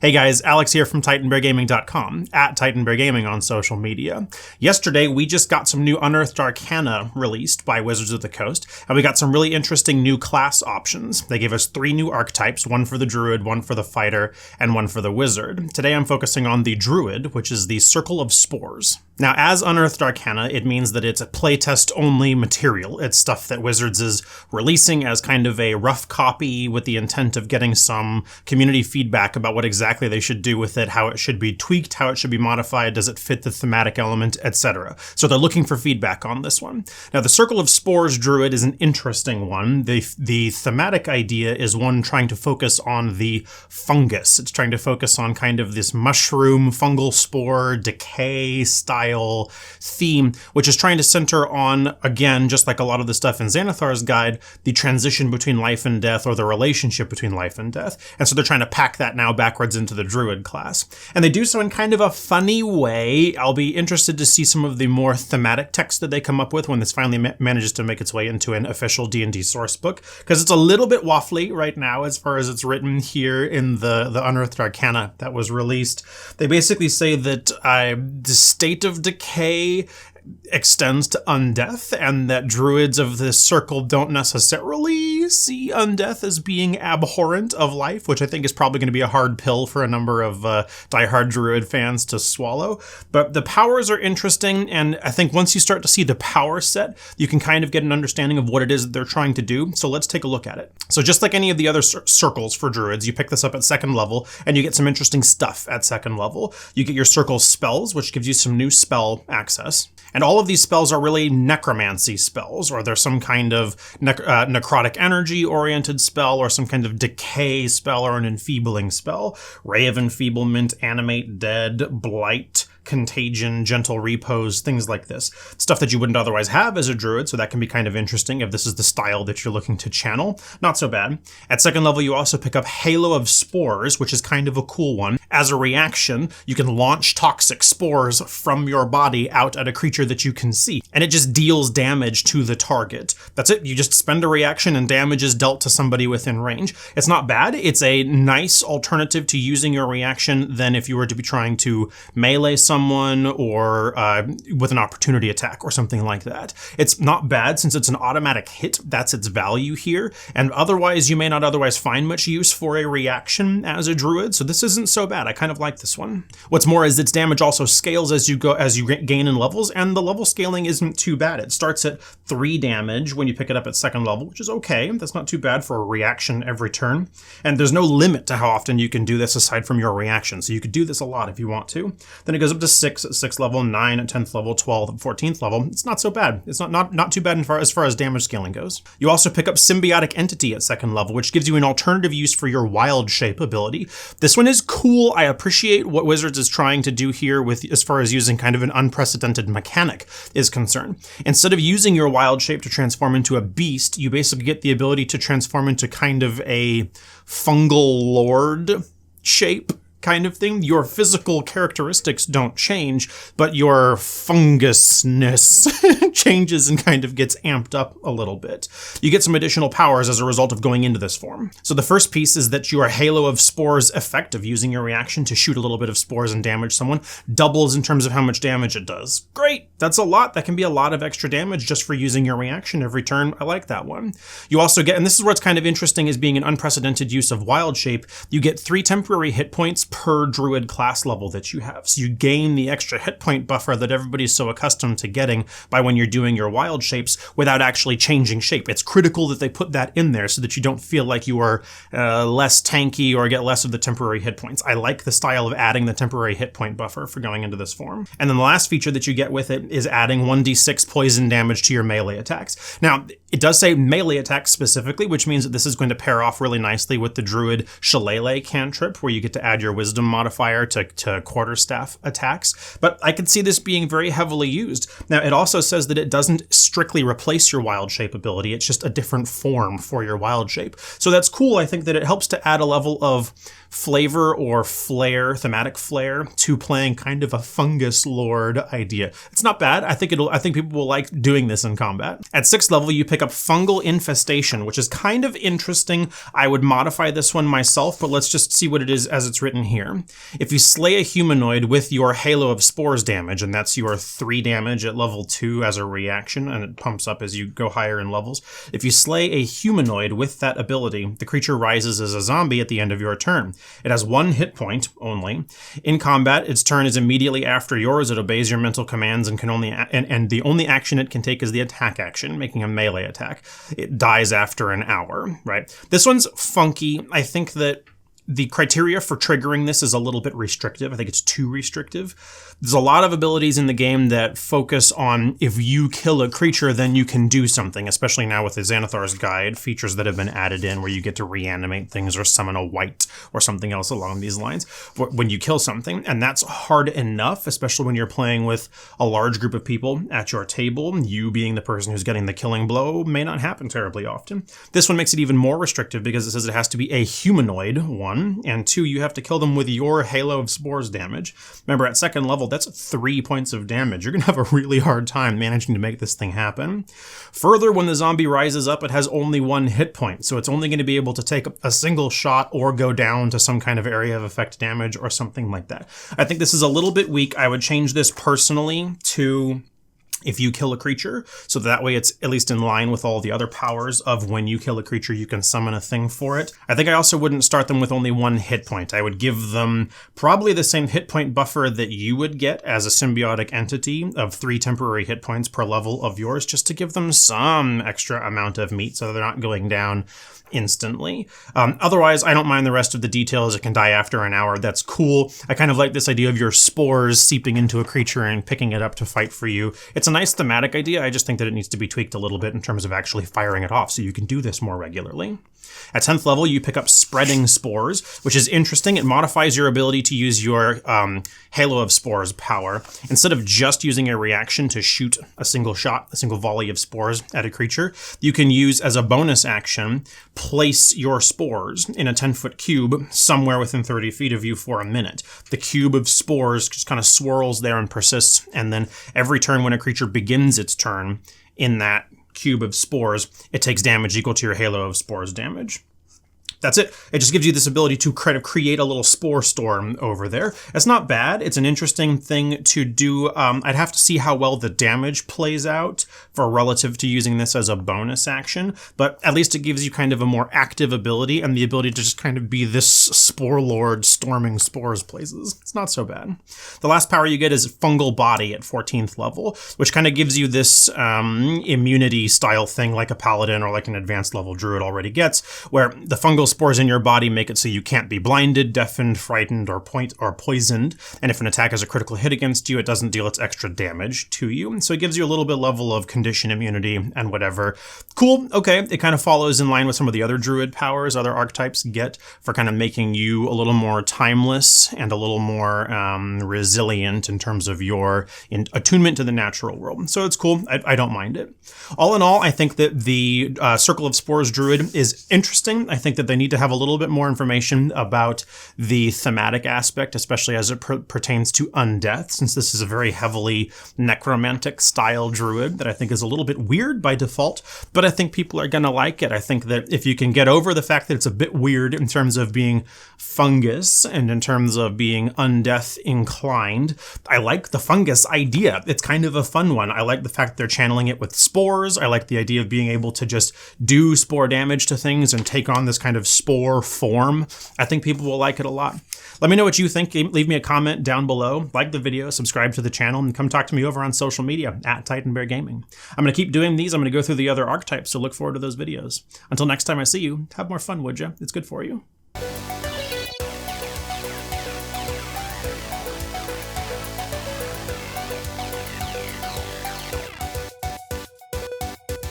Hey guys, Alex here from TitanBearGaming.com, at TitanBearGaming on social media. Yesterday, we just got some new Unearthed Arcana released by Wizards of the Coast, and we got some really interesting new class options. They gave us 3 new archetypes, one for the Druid, one for the Fighter, and one for the Wizard. Today I'm focusing on the Druid, which is the Circle of Spores. Now, as Unearthed Arcana, it means that it's a playtest-only material. It's stuff that Wizards is releasing as kind of a rough copy with the intent of getting some community feedback about what exactly they should do with it, how it should be tweaked, how it should be modified, does it fit the thematic element, etc. So they're looking for feedback on this one. Now, the Circle of Spores Druid is an interesting one. The thematic idea is one trying to focus on the fungus. It's trying to focus on kind of this mushroom, fungal spore, decay style theme, which is trying to center on, again, just like a lot of the stuff in Xanathar's guide, the transition between life and death, or the relationship between life and death. And so they're trying to pack that now backwards into the Druid class. And they do so in kind of a funny way. I'll be interested to see some of the more thematic text that they come up with when this finally manages to make its way into an official D&D source book, because it's a little bit waffly right now as far as it's written here in the Unearthed Arcana that was released. They basically say that the state of decay extends to undeath, and that druids of this circle don't necessarily see undeath as being abhorrent of life, which I think is probably going to be a hard pill for a number of diehard druid fans to swallow. But the powers are interesting, and I think once you start to see the power set, you can kind of get an understanding of what it is that they're trying to do. So let's take a look at it. So just like any of the other circles for druids, you pick this up at 2nd level, and you get some interesting stuff at 2nd level. You get your circle spells, which gives you some new spell access. And all of these spells are really necromancy spells, or they're some kind of necrotic energy-oriented spell, or some kind of decay spell, or an enfeebling spell. Ray of Enfeeblement, Animate Dead, Blight, Contagion, Gentle Repose, things like this. Stuff that you wouldn't otherwise have as a druid, so that can be kind of interesting if this is the style that you're looking to channel. Not so bad. At 2nd level, you also pick up Halo of Spores, which is kind of a cool one. As a reaction, you can launch toxic spores from your body out at a creature that you can see, and it just deals damage to the target. That's it. You just spend a reaction and damage is dealt to somebody within range. It's not bad. It's a nice alternative to using your reaction than if you were to be trying to melee someone or with an opportunity attack or something like that. It's not bad since it's an automatic hit. That's its value here. And otherwise, you may not otherwise find much use for a reaction as a druid. So this isn't so bad. I kind of like this one. What's more is its damage also scales as you gain in levels, and the level scaling isn't too bad. It starts at 3 damage when you pick it up at 2nd level, which is okay. That's not too bad for a reaction every turn. And there's no limit to how often you can do this aside from your reaction. So you could do this a lot if you want to. Then it goes up to 6 at 6th level, 9 at 10th level, 12 at 14th level. It's not so bad. It's not too bad as far as damage scaling goes. You also pick up Symbiotic Entity at 2nd level, which gives you an alternative use for your Wild Shape ability. This one is cool. I appreciate what Wizards is trying to do here with as far as using kind of an unprecedented mechanic is concerned. Instead of using your Wild Shape to transform into a beast, you basically get the ability to transform into kind of a fungal lord shape kind of thing. Your physical characteristics don't change, but your fungusness changes and kind of gets amped up a little bit. You get some additional powers as a result of going into this form. So the first piece is that your Halo of Spores effect of using your reaction to shoot a little bit of spores and damage someone doubles in terms of how much damage it does. Great! That's a lot. That can be a lot of extra damage just for using your reaction every turn. I like that one. You also get, and this is where it's kind of interesting, is being an unprecedented use of Wild Shape, you get 3 temporary hit points per druid class level that you have. So you gain the extra hit point buffer that everybody's so accustomed to getting by when you're doing your wild shapes without actually changing shape. It's critical that they put that in there so that you don't feel like you are less tanky or get less of the temporary hit points. I like the style of adding the temporary hit point buffer for going into this form. And then the last feature that you get with it is adding 1d6 poison damage to your melee attacks. Now, it does say melee attacks specifically, which means that this is going to pair off really nicely with the Druid Shillelagh cantrip, where you get to add your wisdom modifier to quarterstaff attacks. But I could see this being very heavily used. Now, it also says that it doesn't strictly replace your wild shape ability. It's just a different form for your wild shape. So that's cool. I think that it helps to add a level of flavor or flair, thematic flair, to playing kind of a fungus lord idea. It's not bad. I think people will like doing this in combat. At 6th level, you pick up Fungal Infestation, which is kind of interesting. I would modify this one myself, but let's just see what it is as it's written here. If you slay a humanoid with your Halo of Spores damage, and that's your 3 damage at level 2 as a reaction, and it pumps up as you go higher in levels. If you slay a humanoid with that ability, the creature rises as a zombie at the end of your turn. It has 1 hit point only. In combat, its turn is immediately after yours. It obeys your mental commands and can only and the only action it can take is the attack action, making a melee attack. It dies after an hour, right? This one's funky. I think that the criteria for triggering this is a little bit restrictive. I think it's too restrictive. There's a lot of abilities in the game that focus on if you kill a creature, then you can do something, especially now with the Xanathar's Guide, features that have been added in where you get to reanimate things or summon a wight or something else along these lines when you kill something. And that's hard enough, especially when you're playing with a large group of people at your table. You being the person who's getting the killing blow may not happen terribly often. This one makes it even more restrictive because it says it has to be a humanoid, 1, and 2, you have to kill them with your Halo of Spores damage. Remember, at 2nd level, that's 3 points of damage. You're going to have a really hard time managing to make this thing happen. Further, when the zombie rises up, it has only 1 hit point, so it's only going to be able to take a single shot or go down to some kind of area of effect damage or something like that. I think this is a little bit weak. I would change this personally to if you kill a creature, so that way it's at least in line with all the other powers of when you kill a creature, you can summon a thing for it. I think I also wouldn't start them with only 1 hit point. I would give them probably the same hit point buffer that you would get as a symbiotic entity of 3 temporary hit points per level of yours, just to give them some extra amount of meat so they're not going down instantly. Otherwise, I don't mind the rest of the details. It can die after an hour. That's cool. I kind of like this idea of your spores seeping into a creature and picking it up to fight for you. It's a nice thematic idea. I just think that it needs to be tweaked a little bit in terms of actually firing it off so you can do this more regularly. At 10th level, you pick up Spreading Spores, which is interesting. It modifies your ability to use your Halo of Spores power. Instead of just using a reaction to shoot a single shot, a single volley of spores at a creature, you can use as a bonus action, place your spores in a 10-foot cube somewhere within 30 feet of you for a minute. The cube of spores just kind of swirls there and persists, and then every turn when a creature begins its turn in that cube of spores, it takes damage equal to your Halo of Spores damage. That's it. It just gives you this ability to kind of create a little spore storm over there. It's not bad. It's an interesting thing to do. I'd have to see how well the damage plays out for relative to using this as a bonus action, but at least it gives you kind of a more active ability and the ability to just kind of be this spore lord storming spores places. It's not so bad. The last power you get is Fungal Body at 14th level, which kind of gives you this immunity style thing like a paladin or like an advanced level druid already gets, where the fungal spores in your body make it so you can't be blinded, deafened, frightened, or poisoned. And if an attack is a critical hit against you, it doesn't deal its extra damage to you. So it gives you a little bit level of condition immunity and whatever. Cool. Okay. It kind of follows in line with some of the other druid powers other archetypes get for kind of making you a little more timeless and a little more resilient in terms of your attunement to the natural world. So it's cool. I don't mind it. All in all, I think that the Circle of Spores Druid is interesting. I think that they need to have a little bit more information about the thematic aspect, especially as it pertains to undeath, since this is a very heavily necromantic style druid that I think is a little bit weird by default, but I think people are going to like it. I think that if you can get over the fact that it's a bit weird in terms of being fungus and in terms of being undeath inclined, I like the fungus idea. It's kind of a fun one. I like the fact they're channeling it with spores. I like the idea of being able to just do spore damage to things and take on this kind of spore form. I think people will like it a lot. Let me know what you think. Leave me a comment down below. Like the video, subscribe to the channel, and come talk to me over on social media at Titan Bear Gaming. I'm going to keep doing these. I'm going to go through the other archetypes, so look forward to those videos. Until next time I see you, have more fun, would you? It's good for you.